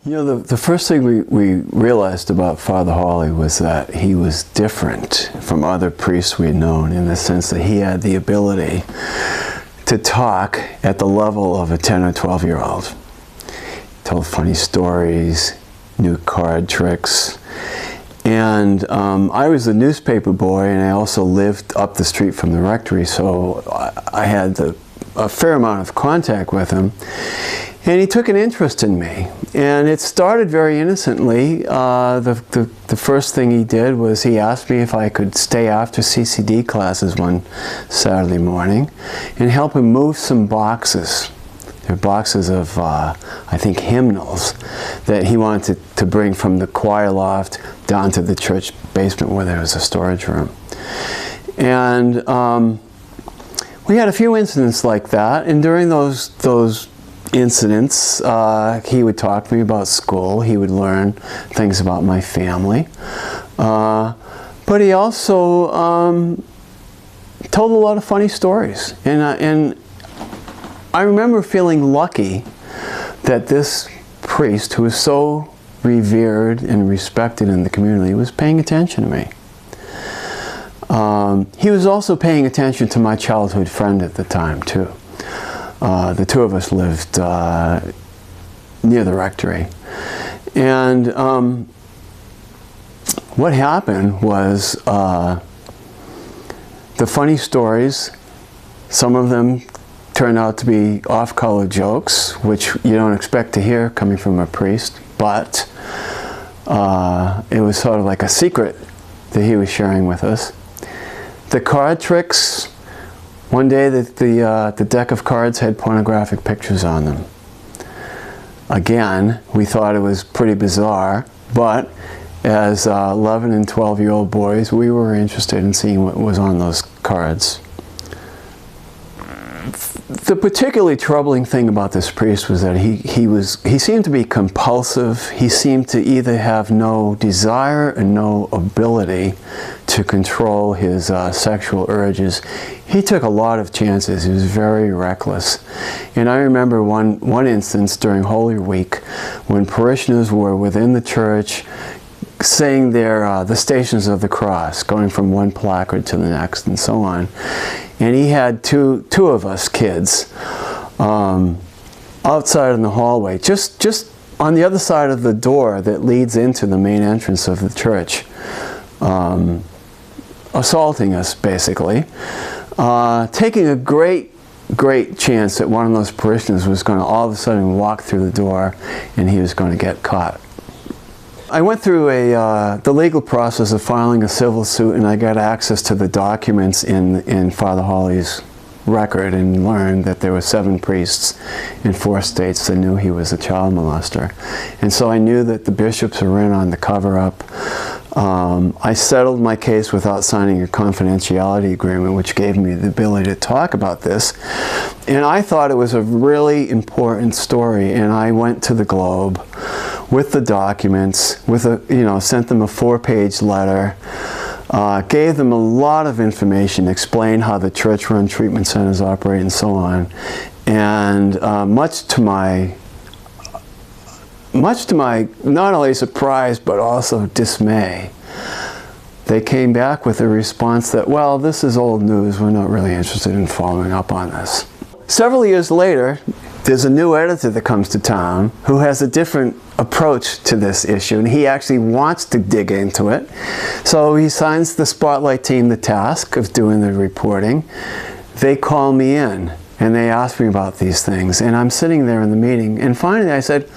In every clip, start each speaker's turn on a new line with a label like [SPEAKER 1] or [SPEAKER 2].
[SPEAKER 1] You know, the first thing we realized about Father Holley was that he was different from other priests we had known in the sense that he had the ability to talk at the level of a 10 or 12-year-old. Told funny stories, knew card tricks. And I was a newspaper boy, and I also lived up the street from the rectory, so I had a fair amount of contact with him. And he took an interest in me. And it started very innocently. The first thing he did was he asked me if I could stay after CCD classes one Saturday morning and help him move some boxes. They're boxes of, I think, hymnals that he wanted to bring from the choir loft down to the church basement where there was a storage room. And we had a few incidents like that, and during those incidents, he would talk to me about school. He would learn things about my family. But he also told a lot of funny stories. And I remember feeling lucky that this priest, who was so revered and respected in the community, was paying attention to me. He was also paying attention to my childhood friend at the time, too. The two of us lived near the rectory. And what happened was the funny stories, some of them turned out to be off-color jokes, which you don't expect to hear coming from a priest, but it was sort of like a secret that he was sharing with us. The card tricks, one day the deck of cards had pornographic pictures on them. Again, we thought it was pretty bizarre, but as 11 and 12-year-old boys, we were interested in seeing what was on those cards. The particularly troubling thing about this priest was that he seemed to be compulsive. He seemed to either have no desire and no ability to control his sexual urges. He took a lot of chances. He was very reckless. And I remember one instance during Holy Week when parishioners were within the church saying the Stations of the Cross, going from one placard to the next and so on. And he had two of us kids outside in the hallway, just on the other side of the door that leads into the main entrance of the church, assaulting us, basically, taking a great chance that one of those parishioners was going to all of a sudden walk through the door and he was going to get caught. I went through the legal process of filing a civil suit, and I got access to the documents in Father Holley's record and learned that there were 7 priests in 4 states that knew he was a child molester. And so I knew that the bishops were in on the cover-up. I settled my case without signing a confidentiality agreement, which gave me the ability to talk about this. And I thought it was a really important story, and I went to the Globe with the documents, sent them a 4-page letter, gave them a lot of information, explained how the church-run treatment centers operate and so on. And much to my not only surprise but also dismay, they came back with a response that, well, this is old news, we're not really interested in following up on this. Several years later, there's a new editor that comes to town who has a different approach to this issue, and he actually wants to dig into it. So he assigns the Spotlight team the task of doing the reporting. They call me in and they ask me about these things, and I'm sitting there in the meeting, and finally I said,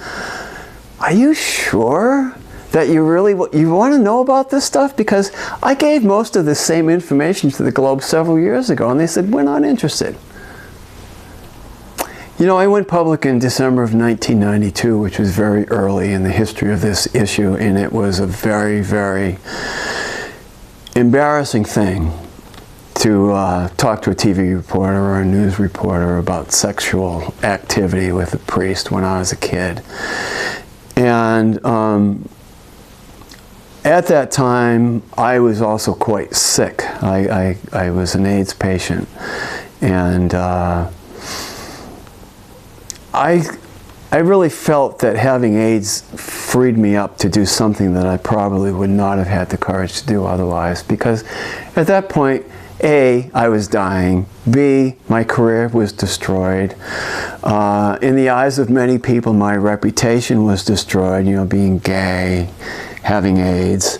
[SPEAKER 1] "Are you sure that you want to know about this stuff? Because I gave most of the same information to the Globe several years ago." And they said, "We're not interested." You know, I went public in December of 1992, which was very early in the history of this issue, and it was a very, very embarrassing thing to talk to a TV reporter or a news reporter about sexual activity with a priest when I was a kid. And at that time, I was also quite sick. I was an AIDS patient, and I I really felt that having AIDS freed me up to do something that I probably would not have had the courage to do otherwise, because at that point, A, I was dying, B, my career was destroyed. In the eyes of many people, my reputation was destroyed, you know, being gay, having AIDS.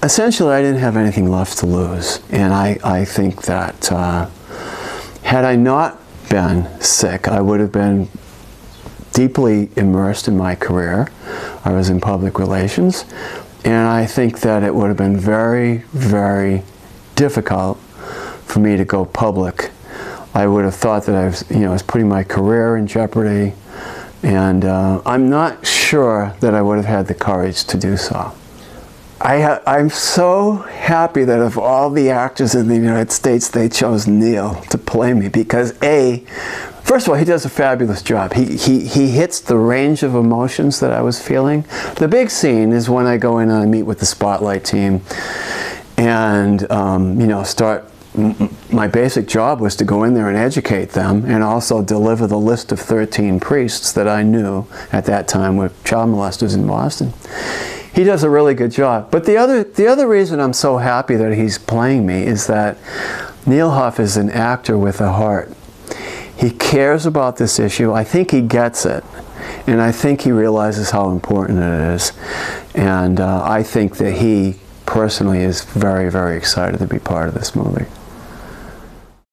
[SPEAKER 1] Essentially, I didn't have anything left to lose, and I think that had I not been sick, I would have been deeply immersed in my career. I was in public relations, and I think that it would have been very, very difficult for me to go public. I would have thought that I was putting my career in jeopardy, and I'm not sure that I would have had the courage to do so. I'm so happy that of all the actors in the United States, they chose Neil to play me, because A, first of all, he does a fabulous job. He hits the range of emotions that I was feeling. The big scene is when I go in and I meet with the Spotlight team, and my basic job was to go in there and educate them, and also deliver the list of 13 priests that I knew at that time were child molesters in Boston. He does a really good job. But the other reason I'm so happy that he's playing me is that Neil Huff is an actor with a heart. He cares about this issue. I think he gets it. And I think he realizes how important it is. And I think that he personally is very, very excited to be part of this movie.